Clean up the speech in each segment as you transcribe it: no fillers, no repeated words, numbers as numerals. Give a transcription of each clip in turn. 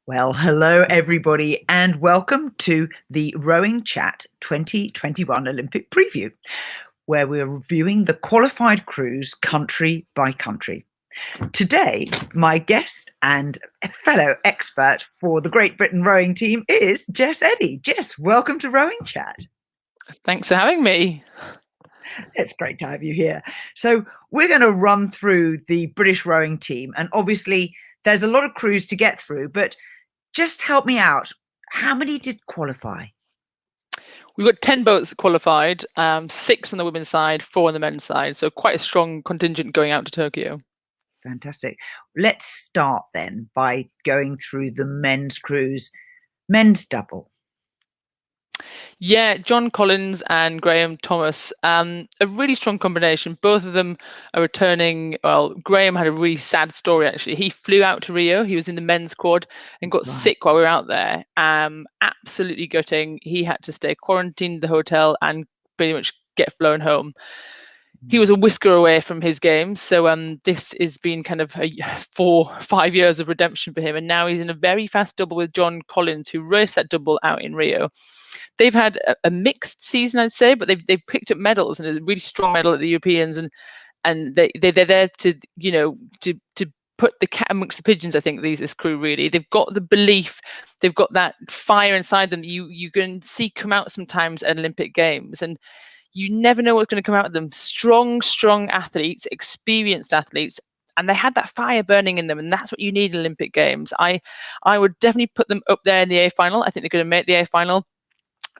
Well, hello everybody, and welcome to the Rowing Chat 2021 Olympic Preview, where we're reviewing the qualified crews country by country. Today, my guest and fellow expert for the Great Britain rowing team is Jess Eddie. Jess, welcome to Rowing Chat. Thanks for having me. It's great to have you here. So we're going to run through the British rowing team, and obviously there's a lot of crews to get through, but just help me out. How many did qualify? We've got 10 boats qualified, 6 on the women's side, 4 on the men's side. So quite a strong contingent going out to Tokyo. Fantastic. Let's start then by going through the men's crews. Men's double. Yeah, John Collins and Graham Thomas, a really strong combination. Both of them are returning. Well, Graham had a really sad story, actually. He flew out to Rio. He was in the men's squad and got sick while we were out there. Absolutely gutting. He had to stay quarantined in the hotel and pretty much get flown home. He was a whisker away from his games. So this has been kind of 4-5 years of redemption for him. And now he's in a very fast double with John Collins, who raced that double out in Rio. They've had a mixed season, I'd say, but they've picked up medals, and a really strong medal at the Europeans, and they're there to put the cat amongst the pigeons. I think this crew, really, they've got the belief, they've got that fire inside them that you can see come out sometimes at Olympic Games, and you never know what's going to come out of them. Strong athletes, experienced athletes, and they had that fire burning in them, and that's what you need in Olympic Games. I would definitely put them up there in the A final. I think they're going to make the A final.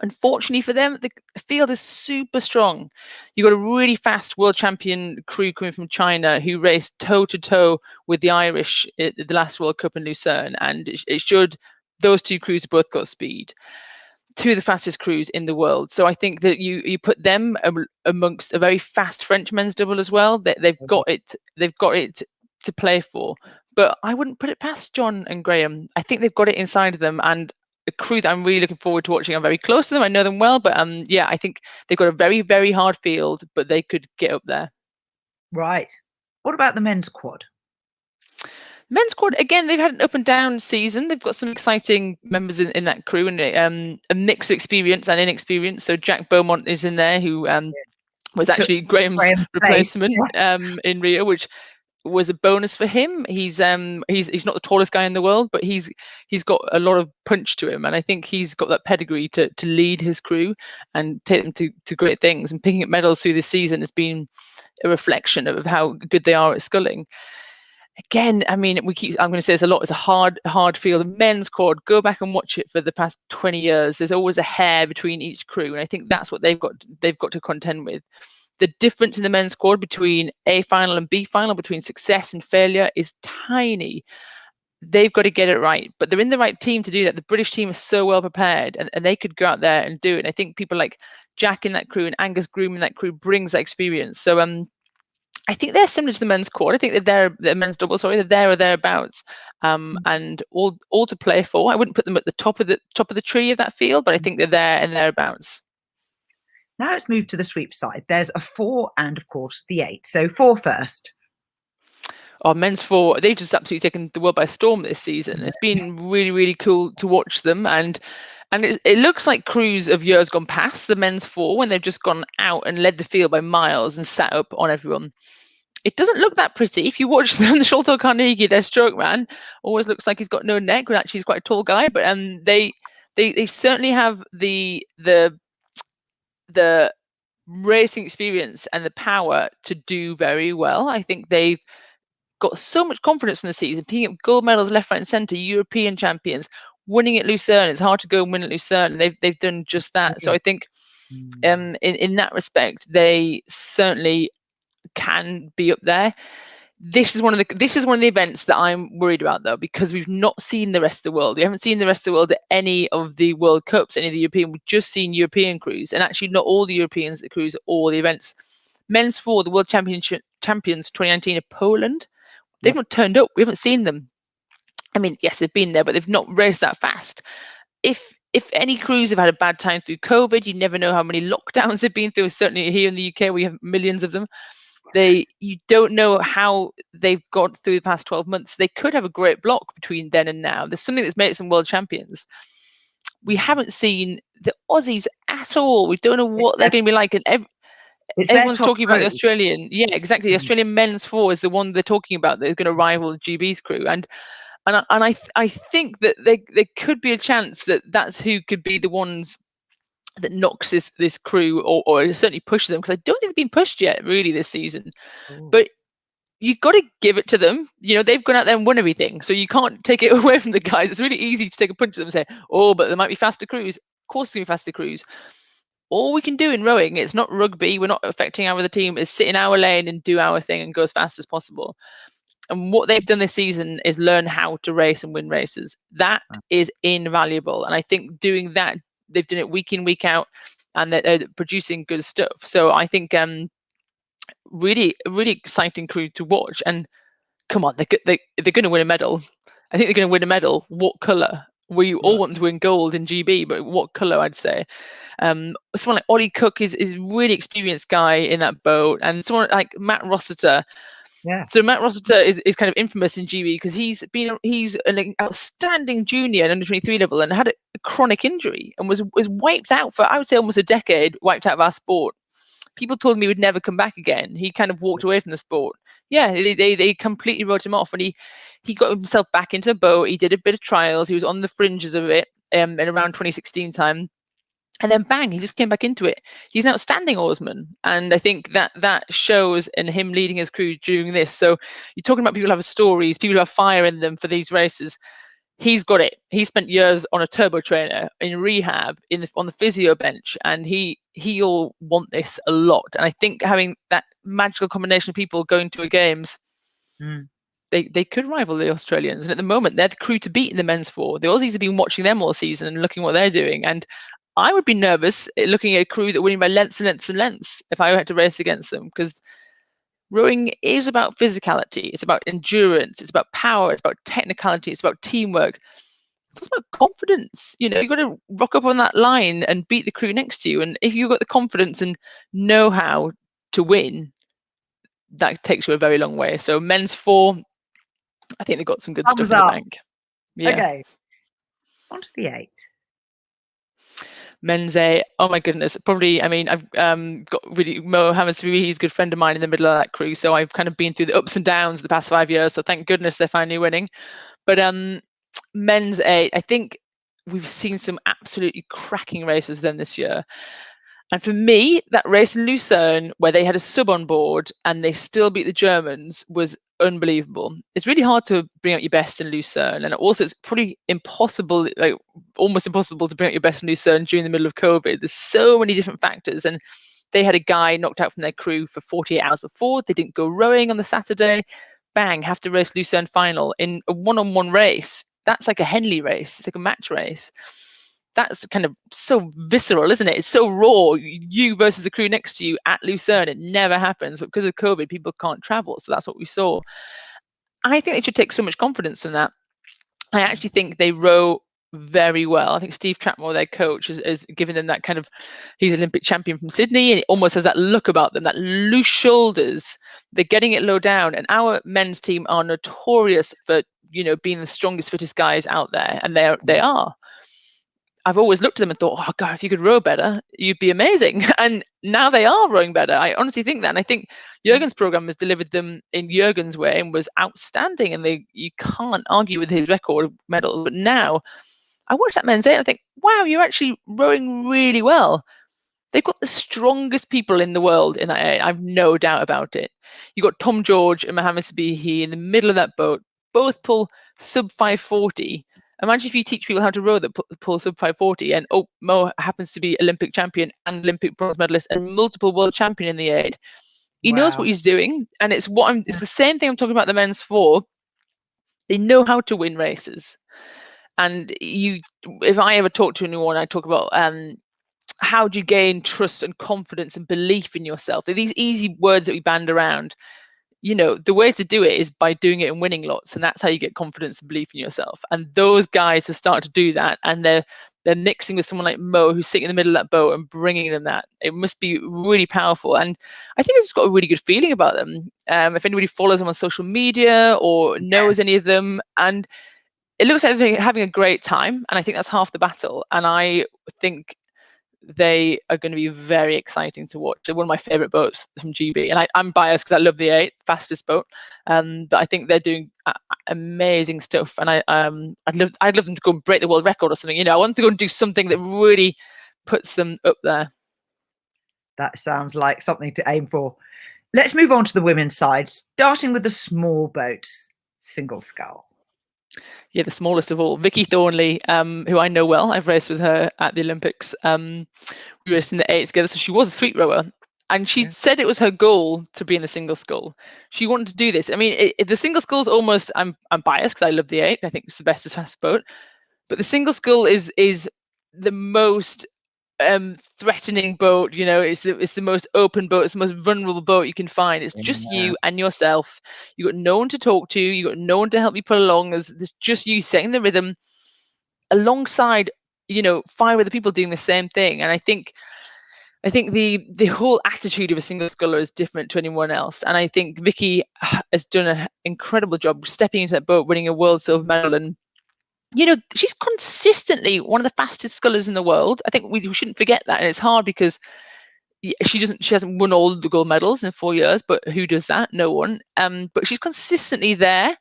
Unfortunately for them, the field is super strong. You've got a really fast world champion crew coming from China who raced toe-to-toe with the Irish at the last World Cup in Lucerne, and it showed those two crews both got speed. Two of the fastest crews in the world. So I think that you put them amongst a very fast French men's double as well. They've got it to play for. But I wouldn't put it past John and Graham. I think they've got it inside of them, and a crew that I'm really looking forward to watching. I'm very close to them. I know them well, but yeah, I think they've got a very, very hard field, but they could get up there. Right. What about the men's quad? Men's quad, again, they've had an up and down season. They've got some exciting members in that crew, and a mix of experience and inexperience. So Jack Beaumont is in there, who was actually Graham's replacement in Rio, which was a bonus for him. He's not the tallest guy in the world, but he's got a lot of punch to him, and I think he's got that pedigree to lead his crew and take them to great things. And picking up medals through this season has been a reflection of how good they are at sculling. Again, I mean, I'm going to say this a lot. It's a hard field. The men's quad, go back and watch it for the past 20 years. There's always a hair between each crew, and I think that's what they've got to contend with. The difference in the men's squad between A final and B final, between success and failure, is tiny. They've got to get it right, but they're in the right team to do that. The British team is so well prepared, and they could go out there and do it. And I think people like Jack in that crew and Angus Groom in that crew brings that experience. So I think they're similar to the men's quad. I think the men's double. Sorry, they're there or thereabouts, and all to play for. I wouldn't put them at the top of the tree of that field, but I think they're there and thereabouts. Now let's move to the sweep side. There's a 4 and, of course, the 8. So 4 first. Our men's 4, they've just absolutely taken the world by storm this season. It's been really, really cool to watch them, and it looks like crews of years gone past, the men's 4, when they've just gone out and led the field by miles and sat up on everyone. It doesn't look that pretty. If you watch them, the Sholto Carnegie, their stroke man, always looks like he's got no neck, but actually he's quite a tall guy. But they certainly have the racing experience and the power to do very well. I think they've got so much confidence from the season, picking up gold medals left, right, and centre, European champions, winning at Lucerne. It's hard to go and win at Lucerne, and they've done just that. So I think in that respect, they certainly can be up there. This is one of the events that I'm worried about, though, because we've not seen the rest of the world. We haven't seen the rest of the world at any of the World Cups, any of the European. We've just seen European crews, and actually not all the Europeans that cruise at all the events. Men's 4, the World Champions 2019 of Poland. They've not turned up. We haven't seen them. I mean, yes, they've been there, but they've not raced that fast. If any crews have had a bad time through COVID, you never know how many lockdowns they've been through. Certainly here in the UK, we have millions of them. You don't know how they've got through the past 12 months. They could have a great block between then and now. There's something that's made them world champions. We haven't seen the Aussies at all. We don't know what they're going to be like. And everyone's talking about the Australian. Yeah, exactly. The Australian men's four is the one they're talking about that is going to rival the GB's crew. And I think that there could be a chance that that's who could be the ones that knocks this crew or certainly pushes them, because I don't think they've been pushed yet really this season. Ooh. But you've got to give it to them. They've gone out there and won everything, so you can't take it away from the guys. It's really easy to take a punch at them and say, oh, but there might be faster crews. Of course there will be faster crews. All we can do in rowing, it's not rugby, we're not affecting our other team, is sit in our lane and do our thing and go as fast as possible. And what they've done this season is learn how to race and win races. That is invaluable. And I think doing that, they've done it week in, week out, and they're producing good stuff. So I think really exciting crew to watch. And come on, they're going to win a medal. I think they're going to win a medal. What colour? We all want them to win gold in GB, but what colour, I'd say. Someone like Ollie Cook is a really experienced guy in that boat. And someone like Matt Rossiter. Yeah. So Matt Rossiter is kind of infamous in GB because he's an outstanding junior at under 23 level and had a chronic injury and was wiped out for, I would say, almost a decade, wiped out of our sport. People told me he would never come back again. He kind of walked away from the sport. Yeah, they completely wrote him off, and he got himself back into the boat. He did a bit of trials. He was on the fringes of it in around 2016 time. And then bang, he just came back into it. He's an outstanding oarsman. And I think that shows in him leading his crew during this. So you're talking about people who have stories, people who have fire in them for these races. He's got it. He spent years on a turbo trainer in rehab on the physio bench, and he'll want this a lot. And I think having that magical combination of people going to a games, they could rival the Australians. And at the moment, they're the crew to beat in the men's four. The Aussies have been watching them all season and looking what they're doing. And I would be nervous looking at a crew that winning by lengths and lengths and lengths if I had to race against them, because rowing is about physicality, it's about endurance, it's about power, it's about technicality, it's about teamwork, it's about confidence. You've got to rock up on that line and beat the crew next to you. And if you've got the confidence and know how to win, that takes you a very long way. So men's four, I think they've got some good stuff in the bank. Yeah. Okay. On to the 8. Men's A, oh my goodness, probably, I mean, I've got really, Mo Hammersby, he's a good friend of mine in the middle of that crew, so I've kind of been through the ups and downs the past 5 years, so thank goodness they're finally winning. But men's A, I think we've seen some absolutely cracking races then this year. And for me, that race in Lucerne, where they had a sub on board and they still beat the Germans, was unbelievable. It's really hard to bring out your best in Lucerne, and also it's pretty impossible, like almost impossible to bring out your best in Lucerne during the middle of COVID. There's so many different factors, and they had a guy knocked out from their crew for 48 hours before. They didn't go rowing on the Saturday. Bang, have to race Lucerne final in a one-on-one race. That's like a Henley race. It's like a match race. That's kind of so visceral, isn't it? It's so raw. You versus the crew next to you at Lucerne. It never happens. But because of COVID, people can't travel. So that's what we saw. I think they should take so much confidence from that. I actually think they row very well. I think Steve Trapmore, their coach, has given them that kind of, he's Olympic champion from Sydney, and it almost has that look about them, that loose shoulders. They're getting it low down. And our men's team are notorious for, being the strongest, fittest guys out there. And they are. I've always looked at them and thought, oh God, if you could row better, you'd be amazing. And now they are rowing better. I honestly think that. And I think Jürgen's program has delivered them in Jürgen's way and was outstanding. And you can't argue with his record of medals. But now I watch that men's A and I think, wow, you're actually rowing really well. They've got the strongest people in the world in that area. I've no doubt about it. You've got Tom George and Mohammed Sabihi in the middle of that boat, both pull sub 540. Imagine if you teach people how to row that pull sub 540, and Mo happens to be Olympic champion and Olympic bronze medalist and multiple world champion in the 8. He knows what he's doing, and it's the same thing I'm talking about the men's 4. They know how to win races. And if I ever talk to anyone, I talk about how do you gain trust and confidence and belief in yourself? They're these easy words that we band around. The way to do it is by doing it and winning lots, and that's how you get confidence and belief in yourself. And those guys have started to do that, and they're they're mixing with someone like Mo, who's sitting in the middle of that boat and bringing them that. It must be really powerful. And I think it's got a really good feeling about them. If anybody follows them on social media or knows any of them, and it looks like they're having a great time. And I think that's half the battle. And I think they are going to be very exciting to watch. They're one of my favorite boats from GB, and I'm biased because I love the 8, fastest boat. But I think they're doing amazing stuff, and I'd love them to go and break the world record or something. You know, I want to go and do something that really puts them up there. That sounds like something to aim for. Let's move on to the women's side, starting with the small boats, single scull. Yeah, the smallest of all, Vicky Thornley, who I know well. I've raced with her at the Olympics. We raced in the 8 together, so she was a sweet rower. And she said it was her goal to be in the single scull. She wanted to do this. I mean, the single scull's almost, I'm biased because I love the 8. I think it's the best fast boat. But the single scull is the most threatening boat. You know, it's the most open boat. It's the most vulnerable boat you can find. It's just you and yourself. You got no one to talk to. You got no one to help you pull along. There's just you setting the rhythm alongside, you know, 5 other people doing the same thing. And I think the whole attitude of a single sculler is different to anyone else. And I think Vicky has done an incredible job stepping into that boat, winning a world silver medal. And, you know, she's consistently one of the fastest scullers in the world. I think we shouldn't forget that. And it's hard because she hasn't won all the gold medals in 4 years, but who does that? No one. But she's consistently there.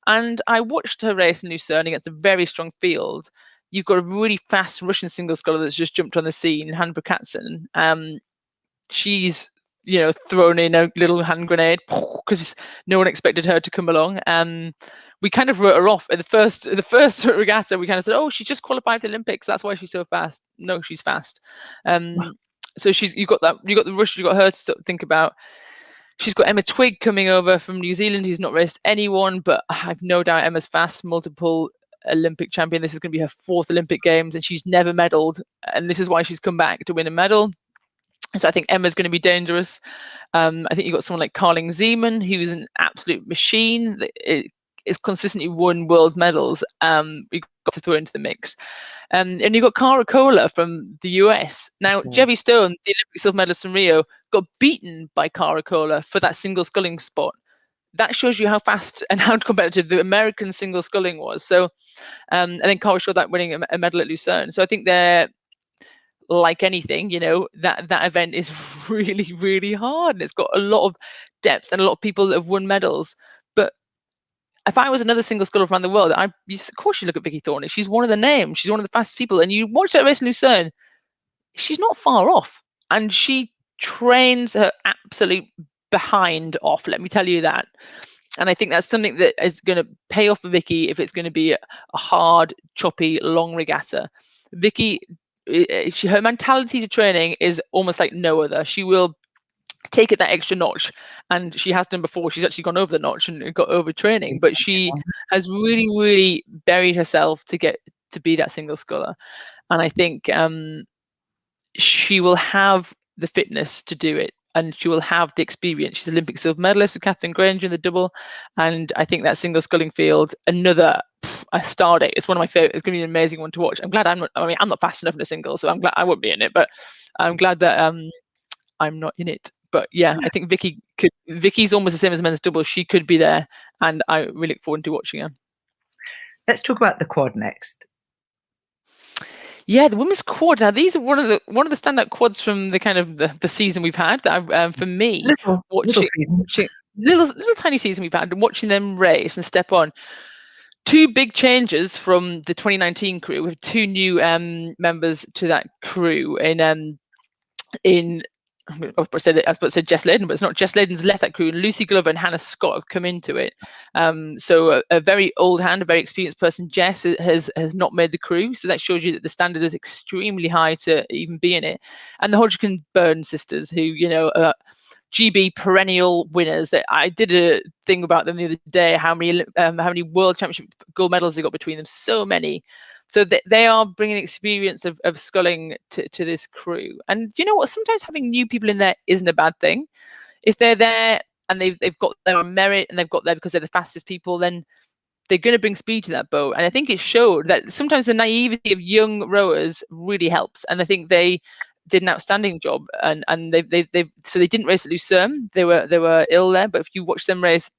And I watched her race in Lucerne against a very strong field. You've got a really fast Russian single sculler that's just jumped on the scene, Han Prokatsin. She's, you know, thrown in a little hand grenade because no one expected her to come along. We kind of wrote her off at the first regatta. We kind of said, "Oh, she's just qualified for the Olympics. That's why she's so fast." No, she's fast. So you've got the Russian, you've got her to think about. She's got Emma Twigg coming over from New Zealand, who's not raced anyone, but I've no doubt Emma's fast, multiple Olympic champion. This is going to be her 4th Olympic Games, and she's never medalled, and this is why she's come back to win a medal. So I think Emma's going to be dangerous. I think you've got someone like Carling Zeeman, who's an absolute machine. Is consistently won world medals. We've got to throw into the mix. And you've got Cara Cola from the US. Now, Jevy Stone, the Olympic silver medalist from Rio, got beaten by Cara Cola for that single sculling spot. That shows you how fast and how competitive the American single sculling was. So, and then Cara showed that winning a medal at Lucerne. So I think they're, like anything, you know, that event is really, really hard. And it's got a lot of depth and a lot of people that have won medals. But if I was another single sculler around the world, of course you look at Vicky Thornley. She's one of the names. She's one of the fastest people. And you watch that race in Lucerne, she's not far off. And she trains her absolute behind off, let me tell you that. And I think that's something that is going to pay off for Vicky if it's going to be a hard, choppy, long regatta. Vicky, her mentality to training is almost like no other. She will take it that extra notch, and she has done before. She's actually gone over the notch and got over training, but she has really, really buried herself to get to be that single sculler. And I think she will have the fitness to do it, and she will have the experience. She's Olympic silver medalist with Catherine Granger in the double, and I think that single sculling field, another a star day. It's one of my favorite. It's going to be an amazing one to watch. I'm glad I'm not fast enough in a single, so I'm glad I won't be in it, but I'm glad that I'm not in it. But yeah, I think Vicky's almost the same as men's double. She could be there, and I really look forward to watching her. Let's talk about the quad next. Yeah, the women's quad. Now, these are one of the standout quads from the kind of the season we've had. For me, little tiny season we've had, watching them race and step on. 2 big changes from the 2019 crew. We have 2 new members to that crew I was about to say Jess Layden, but it's not. Jess Layden's left that crew, and Lucy Glover and Hannah Scott have come into it. So a very old hand, a very experienced person, Jess, has not made the crew. So that shows you that the standard is extremely high to even be in it. And the Hodgkin Byrne sisters, who, you know, GB perennial winners. That I did a thing about them the other day. How many World Championship gold medals they got between them? So many. So they are bringing experience of sculling to this crew. And you know what? Sometimes having new people in there isn't a bad thing. If they're there and they've got their merit and they've got there because they're the fastest people, then they're going to bring speed to that boat. And I think it showed that sometimes the naivety of young rowers really helps. And I think they did an outstanding job. And they didn't race at Lucerne. They were ill there. But if you watch them race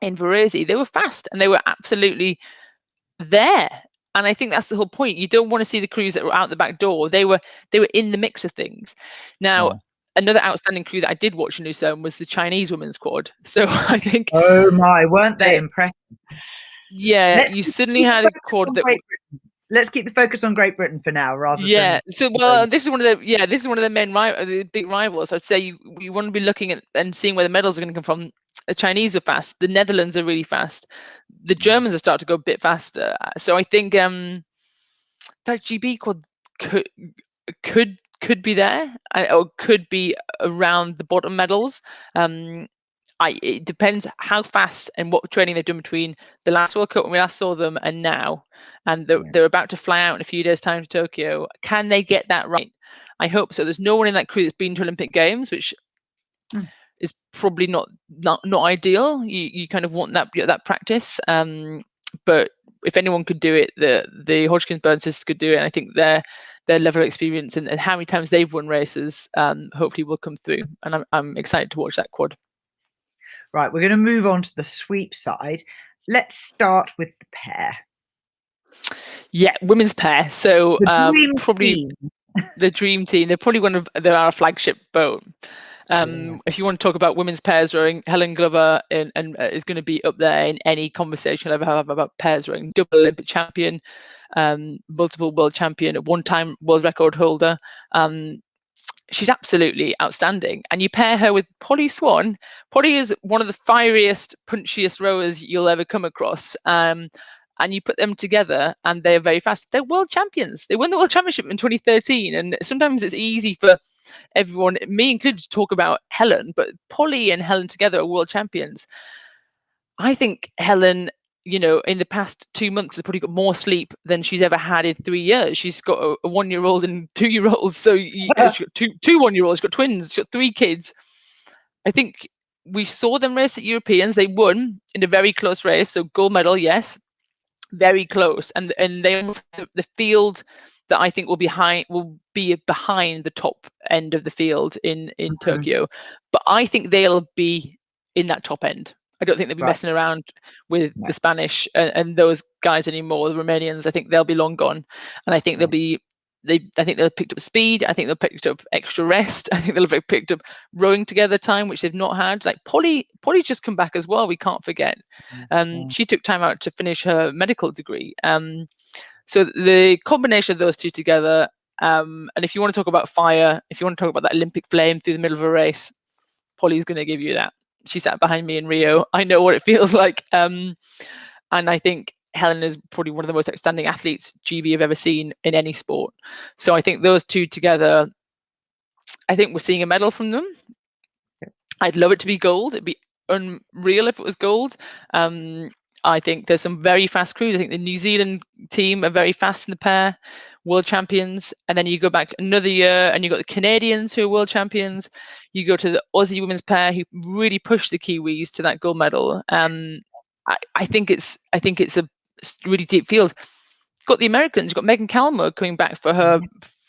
in Varese, they were fast and they were absolutely there. And I think that's the whole point. You don't want to see the crews that were out the back door. They were in the mix of things. Now, another outstanding crew that I did watch in Lucerne was the Chinese women's quad. So I think, oh my, weren't they impressive? Yeah, you suddenly had a quad that. Let's keep the focus on Great Britain for now, rather than. So this is one of the the big rivals. I'd say you want to be looking at and seeing where the medals are going to come from. The Chinese are fast. The Netherlands are really fast. The Germans are starting to go a bit faster. So I think that GB quad could be there, or could be around the bottom medals. It depends how fast and what training they've done between the last World Cup when we last saw them and now, and they're about to fly out in a few days' time to Tokyo. Can they get that right? I hope so. There's no one in that crew that's been to Olympic Games, which is probably not ideal. You kind of want that practice, but if anyone could do it, the Hodgkins Burn sisters could do it. And I think their level of experience and how many times they've won races hopefully will come through. And I'm excited to watch that quad. Right, we're going to move on to the sweep side. Let's start with the pair. Yeah, women's pair. So probably team. The dream team. They're probably they're our flagship boat. If you want to talk about women's pairs rowing, Helen Glover is going to be up there in any conversation I'll ever have about pairs rowing. Double Olympic champion, multiple world champion, at one time world record holder. She's absolutely outstanding. And you pair her with Polly Swan. Polly is one of the fieriest, punchiest rowers you'll ever come across. And you put them together and they're very fast. They're world champions. They won the world championship in 2013. And sometimes it's easy for everyone, me included, to talk about Helen, but Polly and Helen together are world champions. I think Helen, in the past 2 months, has probably got more sleep than she's ever had in 3 years. She's got a 1-year-old and 2-year-olds. So she's got two 1-year-olds, she's got twins, she's got 3 kids. I think we saw them race at Europeans. They won in a very close race. So gold medal, yes, very close. And they almost have the field that I think will be behind the top end of the field in Tokyo. But I think they'll be in that top end. I don't think they'll be messing around with the Spanish and those guys anymore, the Romanians. I think they'll be long gone. And I think I think they'll have picked up speed. I think they'll picked up extra rest. I think they'll have picked up rowing together time, which they've not had. Like Polly's just come back as well. We can't forget. She took time out to finish her medical degree. So the combination of those two together, and if you want to talk about fire, if you want to talk about that Olympic flame through the middle of a race, Polly's going to give you that. She sat behind me in Rio. I know what it feels like. And I think Helen is probably one of the most outstanding athletes GB have ever seen in any sport. So I think those two together, I think we're seeing a medal from them. I'd love it to be gold. It'd be unreal if it was gold. I think there's some very fast crews. I think the New Zealand team are very fast in the pair, world champions. And then you go back another year and you've got the Canadians who are world champions. You go to the Aussie women's pair who really pushed the Kiwis to that gold medal. I think it's a really deep field. Got the Americans. You've got Megan Calmer coming back for her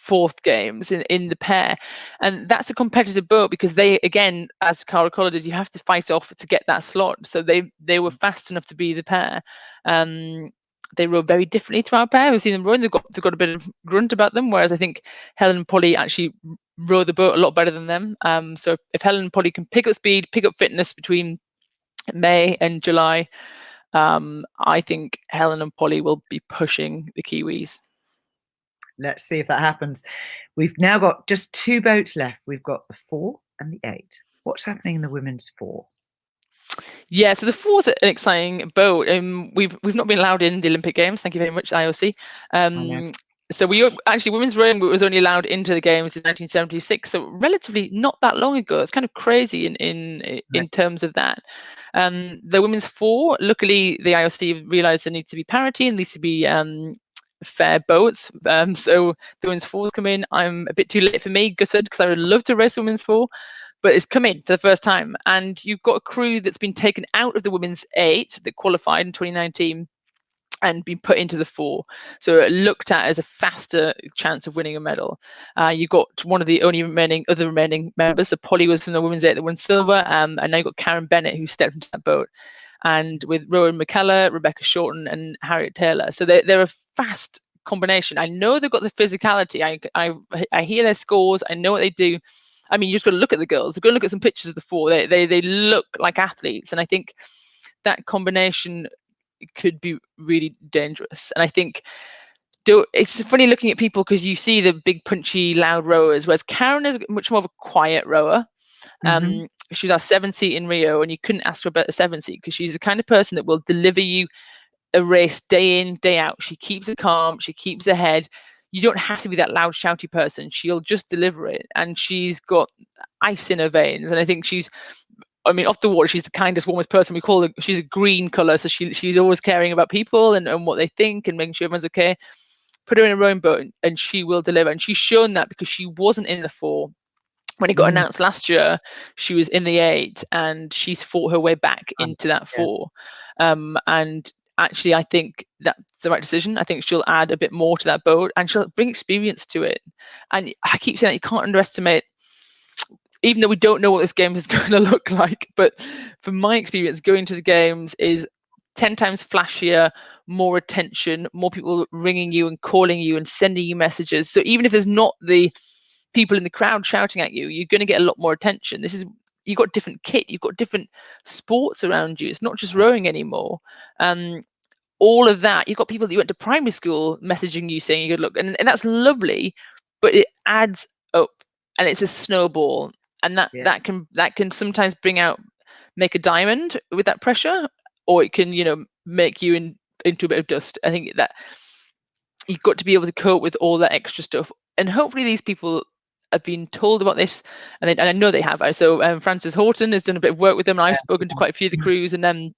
4th games in the pair, and that's a competitive boat because they, again, as Cara Collar did, you have to fight off to get that slot. So they were fast enough to be the pair. They row very differently to our pair. We've seen them rowing. They've got a bit of grunt about them, whereas I think Helen and Polly actually row the boat a lot better than them. So if Helen and Polly can pick up speed, pick up fitness between May and July, I think Helen and Polly will be pushing the Kiwis. Let's see if that happens. We've now got just 2 boats left. We've got the 4 and the 8. What's happening in the women's 4? Yeah, so the 4 is an exciting boat. We've not been allowed in the Olympic Games. Thank you very much, IOC. So women's rowing was only allowed into the games in 1976. So relatively not that long ago. It's kind of crazy in terms of that. The women's 4, luckily the IOC realised there needs to be parity and needs to be fair boats. So the women's 4's come in. I'm a bit too late for me, gutted, because I would love to race the women's 4, but it's come in for the first time. And you've got a crew that's been taken out of the women's 8 that qualified in 2019 and been put into the 4. So it looked at as a faster chance of winning a medal. You got one of the only other remaining members. So Polly was from the women's 8 that won silver, and now you got Karen Bennett, who stepped into that boat. And with Rowan McKellar, Rebecca Shorten, and Harriet Taylor. So they're a fast combination. I know they've got the physicality. I hear their scores. I know what they do. I mean, you just got to look at the girls. Go and look at some pictures of the 4. They look like athletes, and I think that combination could be really dangerous. And I think it's funny looking at people because you see the big punchy loud rowers, whereas Karen is much more of a quiet rower. She was our 7th seat in Rio, and you couldn't ask for a better 7th seat because she's the kind of person that will deliver you a race day in, day out. She keeps it calm, she keeps her head. You don't have to be that loud, shouty person. She'll just deliver it, and she's got ice in her veins. And I think off the water, she's the kindest, warmest person. We call her, she's a green colour, so she's always caring about people and what they think and making sure everyone's okay. Put her in a rowing boat and she will deliver. And she's shown that because she wasn't in the 4. When it got announced last year, she was in the 8, and she's fought her way back into that 4. And actually, I think that's the right decision. I think she'll add a bit more to that boat, and she'll bring experience to it. And I keep saying that you can't underestimate, even though we don't know what this game is going to look like, but from my experience, going to the games is 10 times flashier, more attention, more people ringing you and calling you and sending you messages. So even if there's not the people in the crowd shouting at you, you're going to get a lot more attention. You've got different kit, you've got different sports around you. It's not just rowing anymore. All of that, you've got people that you went to primary school messaging you saying you could look, and that's lovely, but it adds up, and it's a snowball, and that can sometimes make a diamond with that pressure, or it can make you into a bit of dust. I think that you've got to be able to cope with all that extra stuff, and hopefully these people have been told about this, and I know they have. So Frances Horton has done a bit of work with them, and I've spoken to quite a few of the crews, and then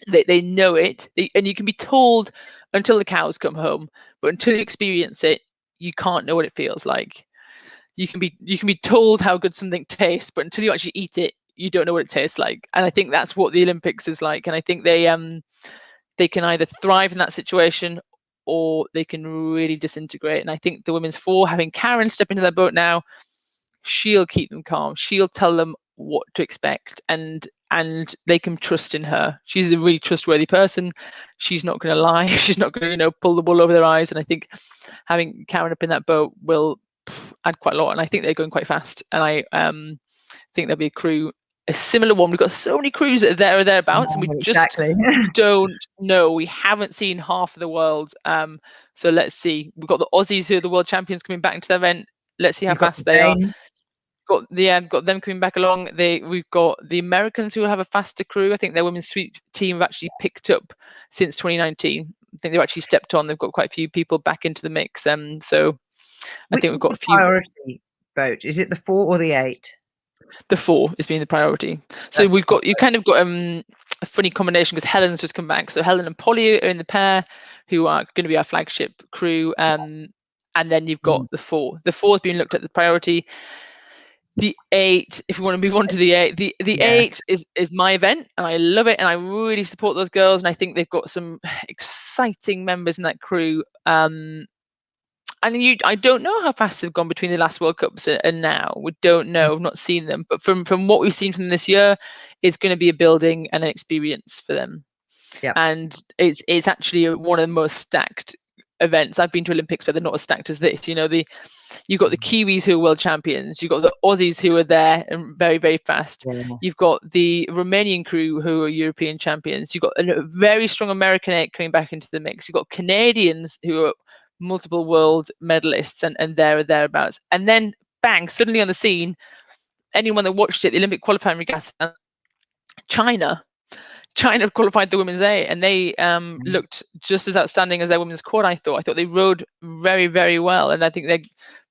they know it, and you can be told until the cows come home, but until you experience it, you can't know what it feels like. You can be told how good something tastes, but until you actually eat it, you don't know what it tastes like. And I think that's what the Olympics is like. And I think they can either thrive in that situation, or they can really disintegrate. And I think the women's 4, having Karen step into their boat now, she'll keep them calm. She'll tell them what to expect, and they can trust in her. She's a really trustworthy person. She's not going to lie. She's not going to pull the wool over their eyes. And I think having Karen up in that boat will add quite a lot. And I think they're going quite fast. And I think there'll be a similar one. We've got so many crews that are there or thereabouts, and we just don't know. We haven't seen half of the world. So let's see. We've got the Aussies, who are the world champions, coming back into the event. Let's see how fast they are. Got them coming back along. We've got the Americans, who will have a faster crew. I think their women's sweep team have actually picked up since 2019. I think they've actually stepped on. They've got quite a few people back into the mix. So I think we've got a few. Priority boat, is it the 4 or the 8? The 4 is being the priority. So you kind of got a funny combination, because Helen's just come back. So Helen and Polly are in the pair, who are going to be our flagship crew. And then you've got the 4. The 4 is being looked at the priority. The 8, if we want to move on to the 8, the 8 is my event, and I love it, and I really support those girls, and I think they've got some exciting members in that crew. And I don't know how fast they've gone between the last World Cups and now. We don't know. We've not seen them, but from what we've seen from this year, it's going to be a building and an experience for them. And it's actually one of the most stacked events. I've been to Olympics where they're not as stacked as this. You've got the Kiwis, who are world champions. You've got the Aussies, who are there and very, very fast. You've got the Romanian crew, who are European champions. You've got a very strong American 8 coming back into the mix. You've got Canadians, who are multiple world medalists, and there or thereabouts. And then bang, suddenly on the scene, anyone that watched it, the Olympic qualifying regatta, China have qualified the women's 8, and they looked just as outstanding as their women's quad. I thought they rowed very, very well, and I think they're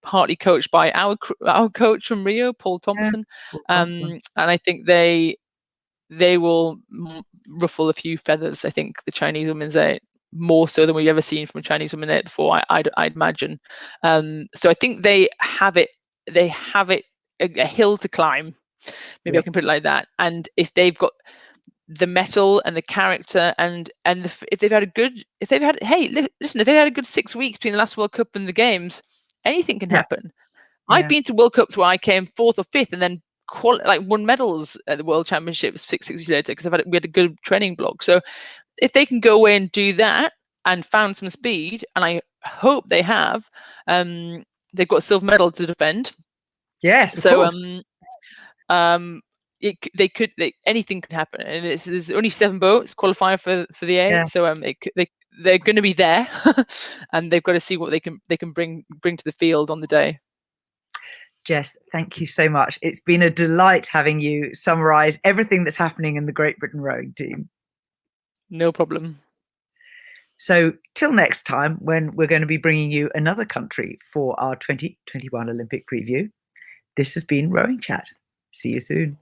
partly coached by our coach from Rio, Paul Thompson. And I think they will ruffle a few feathers. I think the Chinese women's 8, more so than we've ever seen from a Chinese women's 8 before, I'd imagine. So I think they have it a hill to climb. Maybe I can put it like that. And if they've got the metal and the character if they've had a good 6 weeks between the last World Cup and the games, anything can happen. I've been to World Cups where I came 4th or 5th and then won medals at the World Championships 6 weeks later because we had a good training block. So if they can go away and do that and found some speed, and I hope they have, they've got a silver medal to defend. Yes, so of course. Anything could happen, and there's only 7 boats qualifying for the 8. So they're going to be there, and they've got to see what they can bring to the field on the day. Jess, thank you so much. It's been a delight having you summarize everything that's happening in the Great Britain rowing team. No problem. So till next time, when we're going to be bringing you another country for our 2021 Olympic preview, this has been Rowing Chat. See you soon.